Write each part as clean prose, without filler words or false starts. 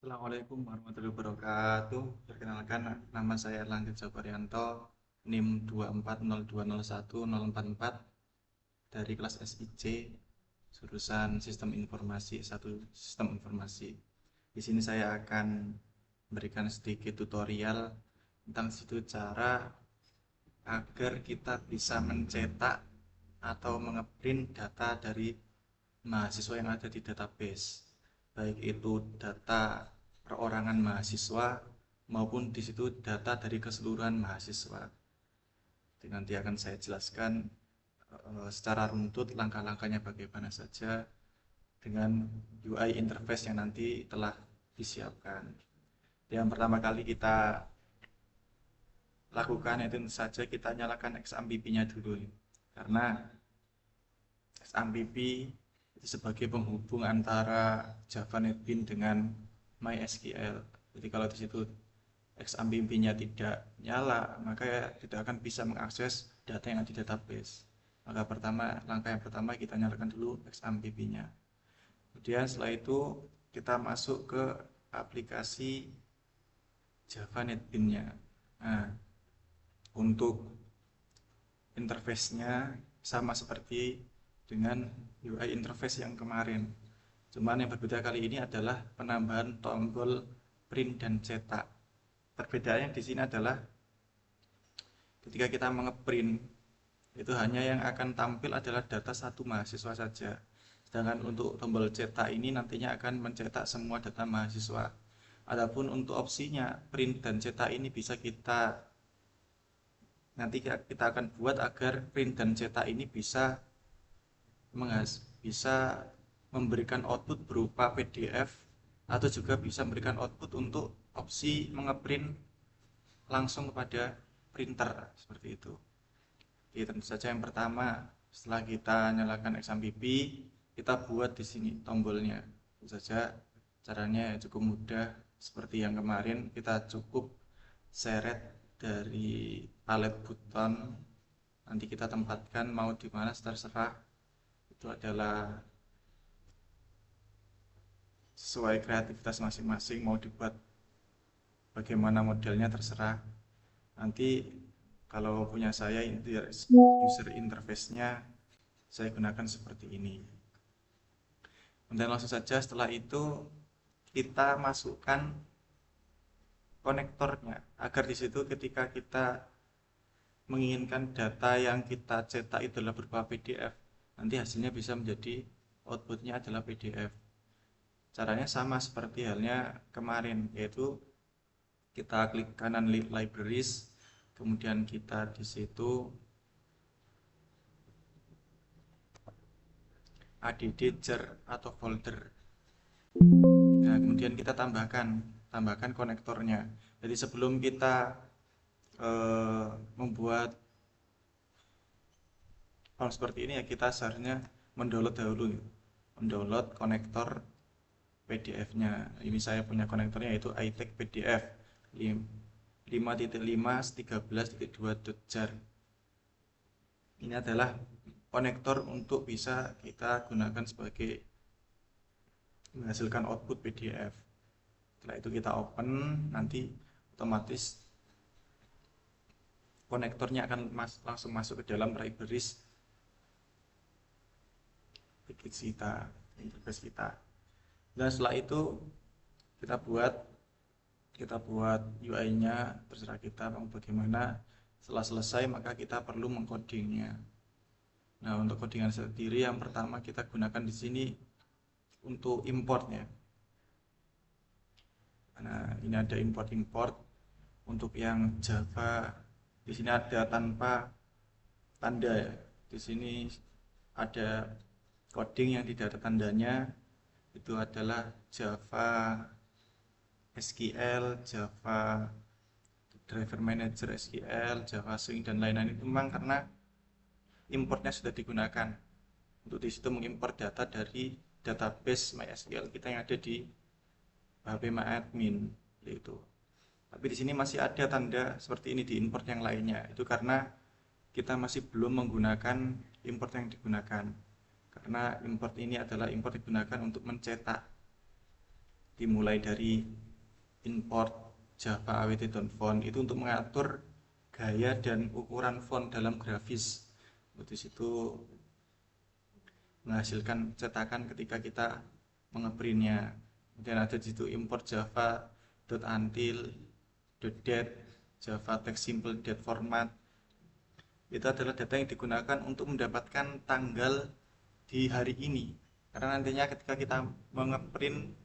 Assalamualaikum warahmatullahi wabarakatuh. Perkenalkan, nama saya Erlangga Jabaryanto, NIM 240201044 dari kelas SIC, jurusan Sistem Informasi, satu Sistem Informasi. Di sini saya akan memberikan sedikit tutorial tentang situ cara agar kita bisa mencetak atau mengeprint data dari mahasiswa yang ada di database, baik itu data perorangan mahasiswa maupun di situ data dari keseluruhan mahasiswa. Jadi nanti akan saya jelaskan secara runtut langkah-langkahnya bagaimana saja dengan UI interface yang nanti telah disiapkan. Yang pertama kali kita lakukan itu tentu saja kita nyalakan XAMPP-nya dulu, karena XAMPP itu sebagai penghubung antara Java NetBeans dengan MySQL. Jadi kalau di situ XAMPP-nya tidak nyala, maka tidak akan bisa mengakses data yang ada di database. Maka langkah yang pertama kita nyalakan dulu XAMPP-nya. Kemudian setelah itu kita masuk ke aplikasi Java NetBeans-nya. Nah, untuk interface-nya sama seperti dengan UI interface yang kemarin. Cuman yang berbeda kali ini adalah penambahan tombol print dan cetak. Perbedaannya di sini adalah ketika kita mengeprint, itu hanya yang akan tampil adalah data satu mahasiswa saja. Sedangkan untuk tombol cetak ini nantinya akan mencetak semua data mahasiswa. Adapun untuk opsinya print dan cetak ini bisa nanti kita akan buat agar print dan cetak ini bisa memberikan output berupa PDF atau juga bisa memberikan output untuk opsi mengeprint langsung kepada printer seperti itu. Jadi tentu saja yang pertama, setelah kita nyalakan XAMPP, kita buat di sini tombolnya. Tentu saja caranya cukup mudah, seperti yang kemarin kita cukup seret dari palet buton, nanti kita tempatkan mau di mana terserah. Itu adalah sesuai kreativitas masing-masing, mau dibuat bagaimana modelnya terserah. Nanti kalau punya saya user interface-nya saya gunakan seperti ini. Dan langsung saja setelah itu kita masukkan konektornya agar di situ ketika kita menginginkan data yang kita cetak itu adalah berupa PDF, nanti hasilnya bisa menjadi outputnya adalah PDF. Caranya sama seperti halnya kemarin, yaitu kita klik kanan libraries, kemudian kita di situ add jar atau folder. Nah, kemudian kita tambahkan konektornya. Jadi sebelum kita membuat hal seperti ini ya, kita seharusnya mendownload dahulu, mendownload konektor PDF-nya. Ini saya punya konektornya yaitu iText PDF 5.5/13.2.jar. Ini adalah konektor untuk bisa kita gunakan sebagai menghasilkan output PDF. Setelah itu kita open, nanti otomatis konektornya akan langsung masuk ke dalam libraries interface kita. Dan setelah itu kita buat UI-nya, terserah kita mau bagaimana. Setelah selesai maka kita perlu mengcodingnya. Nah, untuk codingan sendiri yang pertama kita gunakan di sini untuk importnya. Nah, ini ada import untuk yang Java. Di sini ada tanpa tanda ya. Di sini ada coding yang tidak ada tandanya, itu adalah Java SQL, Java Driver Manager SQL, Java Swing dan lain-lain. Itu memang karena importnya sudah digunakan untuk disitu mengimpor data dari database MySQL kita yang ada di HPMyAdmin itu. Tapi di sini masih ada tanda seperti ini di import yang lainnya. Itu karena kita masih belum menggunakan import yang digunakan. Karena import ini adalah import digunakan untuk mencetak dimulai dari import Java awt.font itu untuk mengatur gaya dan ukuran font dalam grafis. Di situ menghasilkan cetakan ketika kita mengeprintnya. Kemudian ada di situ import java.until, .date, java text simple date format. Itu adalah data yang digunakan untuk mendapatkan tanggal di hari ini. Karena nantinya ketika kita mengeprint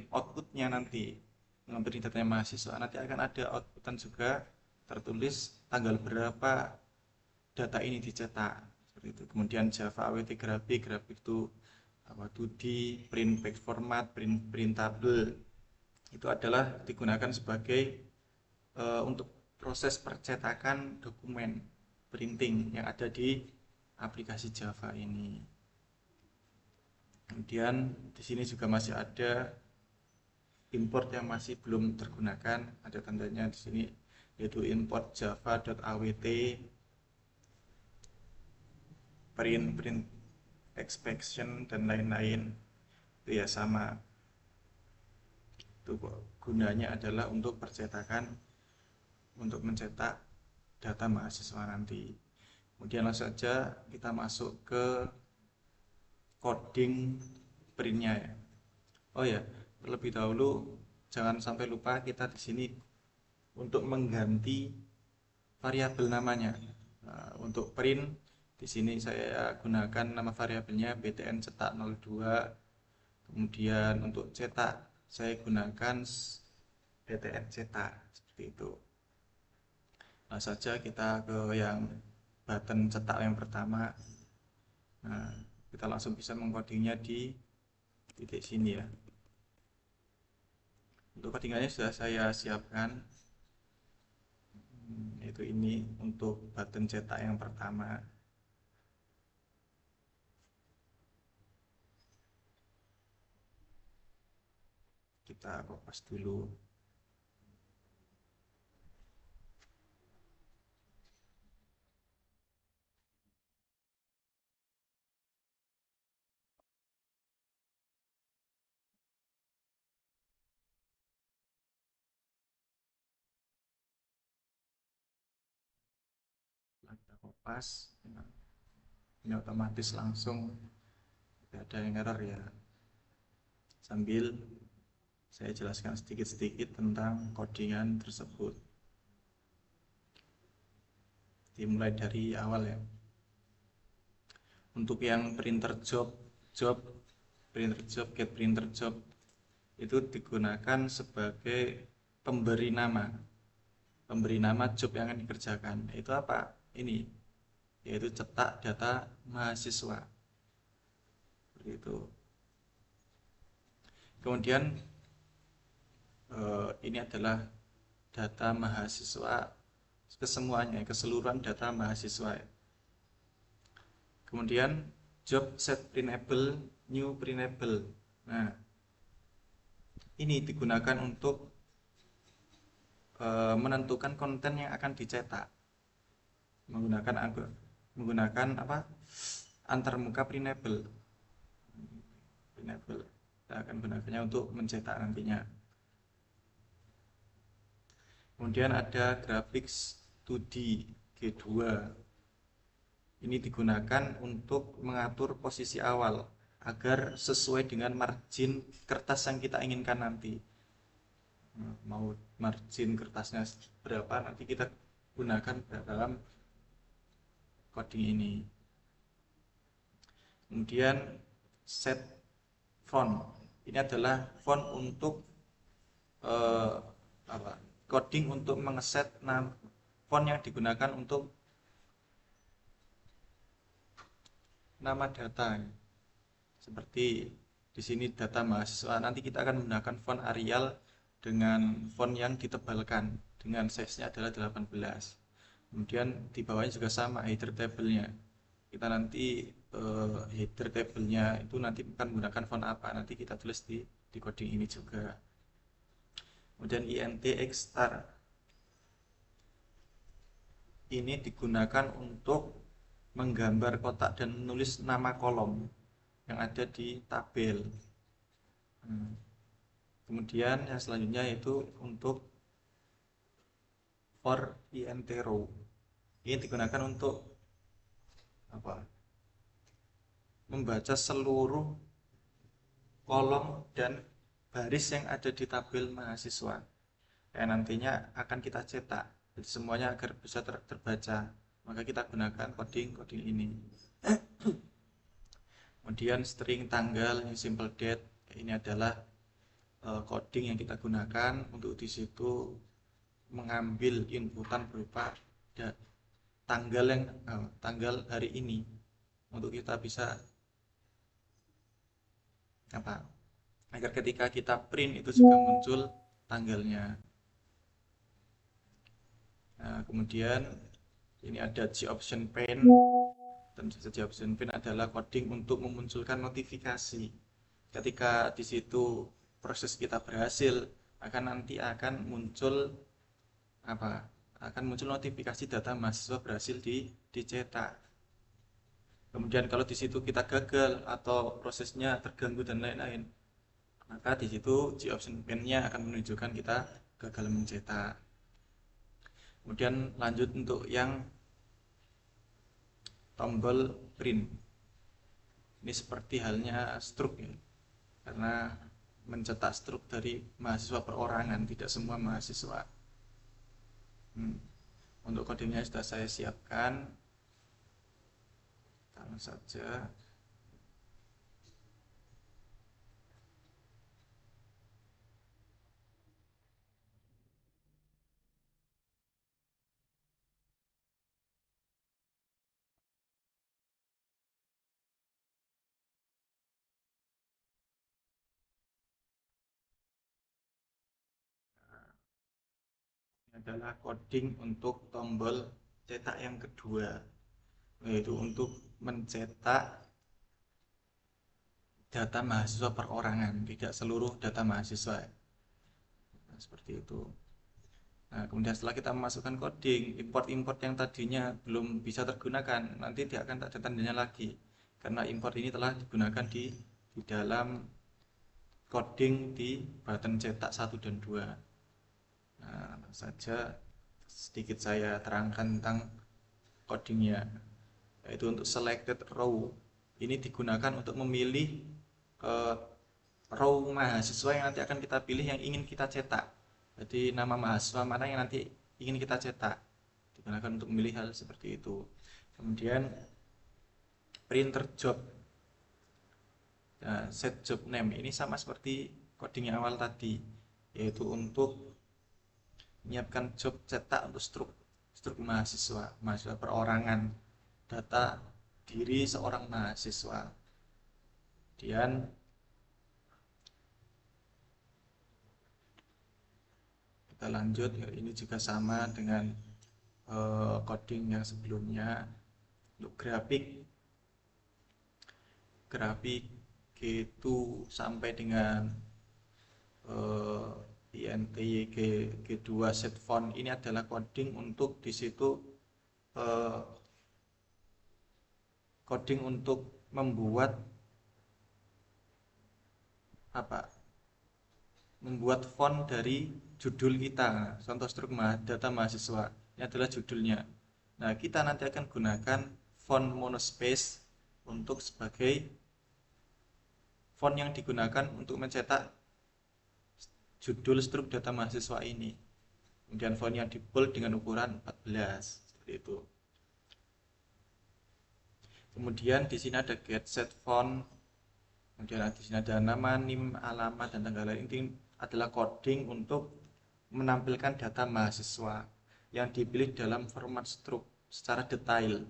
outputnya nanti, mengeprint datanya mahasiswa, nanti akan ada outputan juga tertulis tanggal berapa data ini dicetak. Seperti itu. Kemudian Java awt grafik itu 2D, print page format, printable. Itu adalah digunakan sebagai untuk proses percetakan dokumen printing yang ada di aplikasi Java ini. Kemudian di sini juga masih ada import yang masih belum tergunakan, ada tandanya di sini, yaitu import java.awt, print expression dan lain-lain. Itu ya sama, itu gunanya adalah untuk percetakan, untuk mencetak data mahasiswa nanti. Kemudian langsung saja kita masuk ke coding printnya ya. Oh ya, terlebih dahulu jangan sampai lupa kita di sini untuk mengganti variabel namanya. Nah, untuk print di sini saya gunakan nama variabelnya btn cetak 02. Kemudian untuk cetak saya gunakan btn cetak, seperti itu. Nah, saja kita ke yang button cetak yang pertama. Nah, kita langsung bisa mengcodingnya di titik sini ya. Untuk codingannya sudah saya siapkan. Itu ini untuk button cetak yang pertama. Kita kopas dulu. Kita kopas, ini otomatis langsung tidak ada yang error ya. Sambil saya jelaskan sedikit-sedikit tentang codingan tersebut. Dimulai dari awal ya. Untuk yang printer job, printer job, get printer job itu digunakan sebagai pemberi nama job yang akan dikerjakan. Itu apa? Ini, yaitu cetak data mahasiswa. Seperti itu. Kemudian ini adalah data mahasiswa kesemuanya, keseluruhan data mahasiswa. Kemudian job set printable, new printable. Nah, ini digunakan untuk menentukan konten yang akan dicetak menggunakan apa? Antarmuka printable. Kita akan gunakannya untuk mencetak nantinya. Kemudian ada graphics 2D G2. Ini digunakan untuk mengatur posisi awal agar sesuai dengan margin kertas yang kita inginkan nanti. Mau margin kertasnya berapa, nanti kita gunakan dalam coding ini. Kemudian set font. Ini adalah font untuk coding untuk mengeset font yang digunakan untuk nama data. Seperti di sini data mahasiswa, nanti kita akan menggunakan font Arial dengan font yang ditebalkan dengan size-nya adalah 18. Kemudian di bawahnya juga sama header table-nya. Kita nanti header table-nya itu nanti akan menggunakan font apa, nanti kita tulis di coding ini juga. Kemudian int xstar ini digunakan untuk menggambar kotak dan menulis nama kolom yang ada di tabel. Hmm. Kemudian yang selanjutnya yaitu untuk for int row. Ini digunakan untuk apa? Membaca seluruh kolom dan baris yang ada di tabel mahasiswa yang nantinya akan kita cetak. Jadi semuanya agar bisa terbaca, maka kita gunakan coding ini. Kemudian string tanggal yang simple date, ini adalah coding yang kita gunakan untuk di situ mengambil inputan berupa tanggal yang tanggal hari ini untuk kita bisa apa, agar ketika kita print itu juga muncul tanggalnya. Nah, kemudian ini ada G-option pane, dan G-option pane adalah coding untuk memunculkan notifikasi. Ketika di situ proses kita berhasil, akan muncul apa? Akan muncul notifikasi data mahasiswa berhasil dicetak. Kemudian kalau di situ kita gagal atau prosesnya terganggu dan lain-lain, maka di situ G-option pane-nya akan menunjukkan kita gagal mencetak. Kemudian lanjut untuk yang tombol print. Ini seperti halnya struk ya, karena mencetak struk dari mahasiswa perorangan, tidak semua mahasiswa. Untuk kodenya sudah saya siapkan, taruh saja. Ini adalah coding untuk tombol cetak yang kedua, yaitu untuk mencetak data mahasiswa perorangan, tidak seluruh data mahasiswa. Nah, seperti itu. Nah, kemudian setelah kita memasukkan coding, import-import yang tadinya belum bisa tergunakan, nanti dia akan tak ada tandanya lagi. Karena import ini telah digunakan di dalam coding di button cetak 1 dan 2. Nah, saja sedikit saya terangkan tentang codingnya. Yaitu untuk selected row. Ini digunakan untuk memilih uh, row mahasiswa yang nanti akan kita pilih yang ingin kita cetak. Jadi nama mahasiswa mana yang nanti ingin kita cetak, digunakan untuk memilih hal seperti itu. Kemudian printer job, set job name, ini sama seperti coding yang awal tadi, yaitu untuk menyiapkan job cetak untuk struk mahasiswa perorangan, data diri seorang mahasiswa. Kemudian kita lanjut, ini juga sama dengan coding yang sebelumnya. Untuk grafik G2 sampai dengan int G2 set font, ini adalah coding untuk di situ coding untuk membuat membuat font dari judul kita. Contoh struk data mahasiswa, ini adalah judulnya. Nah, kita nanti akan gunakan font monospace untuk sebagai font yang digunakan untuk mencetak judul struk data mahasiswa ini. Kemudian fontnya di bold dengan ukuran 14, seperti itu. Kemudian di sini ada get set font. Kemudian di sini ada nama, NIM, alamat, dan tanggal lahir. Ini adalah coding untuk menampilkan data mahasiswa yang dipilih dalam format struk secara detail.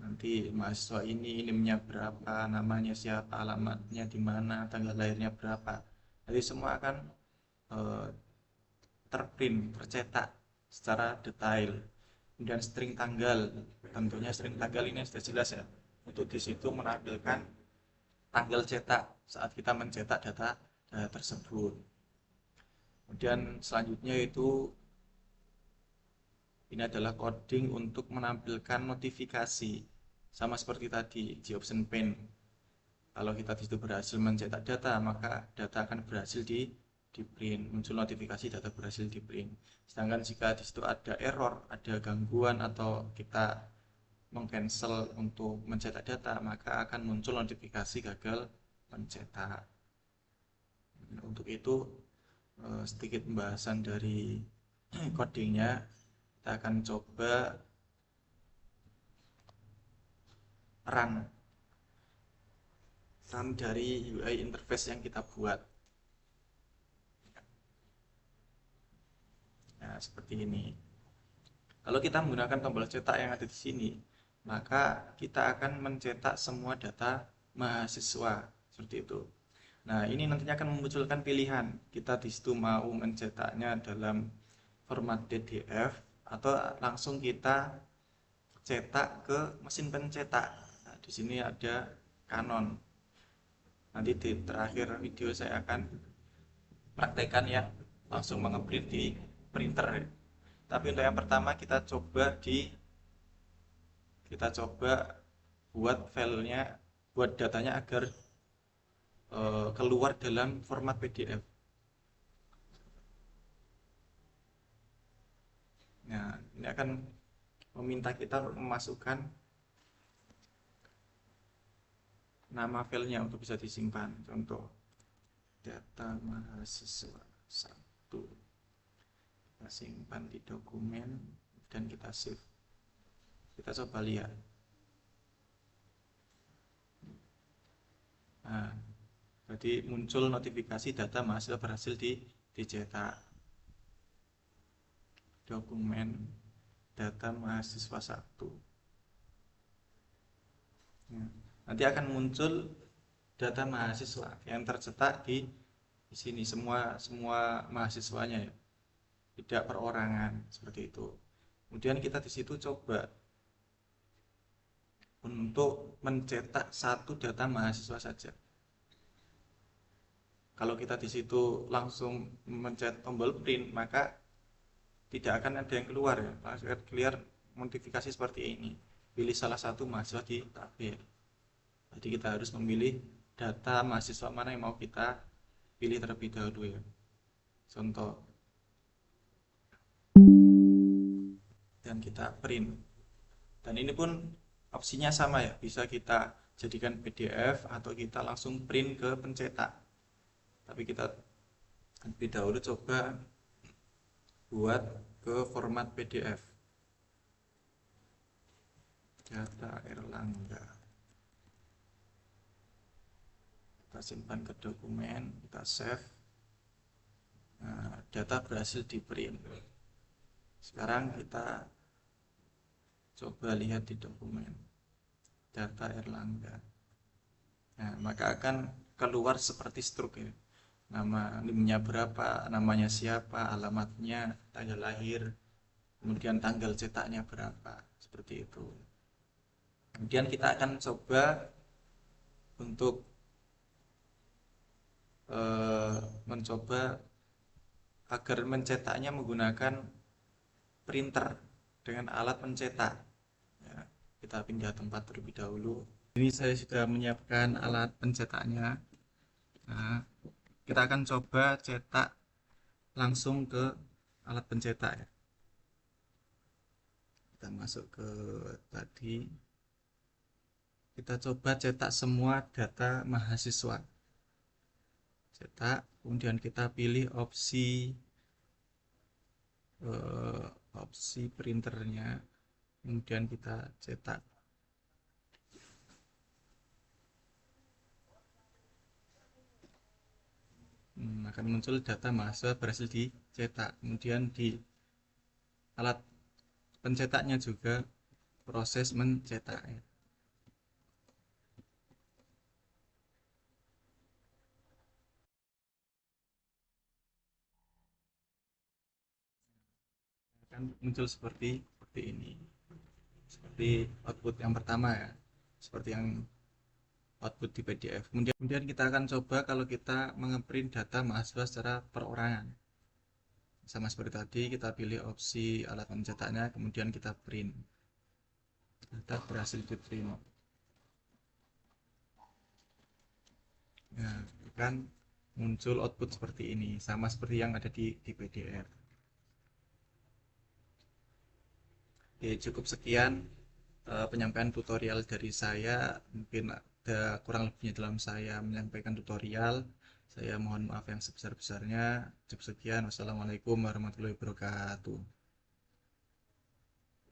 Nanti mahasiswa ini NIM-nya berapa, namanya siapa, alamatnya di mana, tanggal lahirnya berapa. Jadi semua akan terprint, tercetak secara detail. Kemudian string tanggal, tentunya string tanggal ini sudah jelas ya, untuk di situ menampilkan tanggal cetak saat kita mencetak data tersebut. Kemudian selanjutnya itu ini adalah coding untuk menampilkan notifikasi, sama seperti tadi G-option pane. Kalau kita di situ berhasil mencetak data, maka data akan berhasil di print, muncul notifikasi data berhasil di print. Sedangkan jika di situ ada error, ada gangguan, atau kita mengcancel untuk mencetak data, maka akan muncul notifikasi gagal mencetak. Untuk itu sedikit pembahasan dari codingnya. Kita akan coba run dari UI interface yang kita buat. Nah, seperti ini. Kalau kita menggunakan tombol cetak yang ada di sini, maka kita akan mencetak semua data mahasiswa seperti itu. Nah, ini nantinya akan memunculkan pilihan. Kita di situ mau mencetaknya dalam format PDF atau langsung kita cetak ke mesin pencetak. Nah, di sini ada Canon. Nanti di terakhir video saya akan praktekkan ya, langsung mengeprint di printer. Tapi untuk yang pertama kita coba buat filenya, buat datanya agar keluar dalam format PDF. Nah, ini akan meminta kita untuk memasukkan nama filenya untuk bisa disimpan. Contoh data mahasiswa 1, kita simpan di dokumen dan kita save. Kita coba lihat. Nah, jadi muncul notifikasi data mahasiswa berhasil dicetak. Dokumen data mahasiswa 1. Nah, nanti akan muncul data mahasiswa yang tercetak di sini, semua mahasiswanya ya, tidak perorangan seperti itu. Kemudian kita di situ coba untuk mencetak satu data mahasiswa saja. Kalau kita di situ langsung mencet tombol print, maka tidak akan ada yang keluar ya, akan keluar notifikasi seperti ini. Pilih salah satu mahasiswa di tabel. Jadi kita harus memilih data mahasiswa mana yang mau kita pilih terlebih dahulu ya. Contoh, dan kita print. Dan ini pun opsinya sama ya, bisa kita jadikan PDF atau kita langsung print ke pencetak. Tapi kita lebih dahulu coba buat ke format PDF. Data Erlangga. Kita simpan ke dokumen, kita save. Nah, data berhasil di print. Sekarang kita coba lihat di dokumen data Erlangga. Nah, maka akan keluar seperti struk ya. Nama NIM-nya berapa, namanya siapa, alamatnya, tanggal lahir, kemudian tanggal cetaknya berapa, seperti itu. Kemudian kita akan coba untuk mencoba agar mencetaknya menggunakan printer dengan alat pencetak ya, kita pindah tempat terlebih dahulu. Ini saya sudah menyiapkan alat pencetaknya. Nah, kita akan coba cetak langsung ke alat pencetak ya. Kita masuk ke tadi, kita coba cetak semua data mahasiswa, cetak, kemudian kita pilih opsi printernya, kemudian kita cetak. Akan muncul data mahasiswa berhasil dicetak. Kemudian di alat pencetaknya juga proses mencetak ya. Akan muncul seperti ini, seperti output yang pertama ya, seperti yang output di PDF. Kemudian kita akan coba kalau kita mengeprint data mahasiswa secara perorangan. Sama seperti tadi, kita pilih opsi alat pencetaknya, kemudian kita print. Data berhasil di print. Nah, kan muncul output seperti ini, sama seperti yang ada di PDF. Oke, cukup sekian penyampaian tutorial dari saya. Mungkin ada kurang lebihnya dalam saya menyampaikan tutorial. Saya mohon maaf yang sebesar-besarnya. Cukup sekian. Wassalamualaikum warahmatullahi wabarakatuh.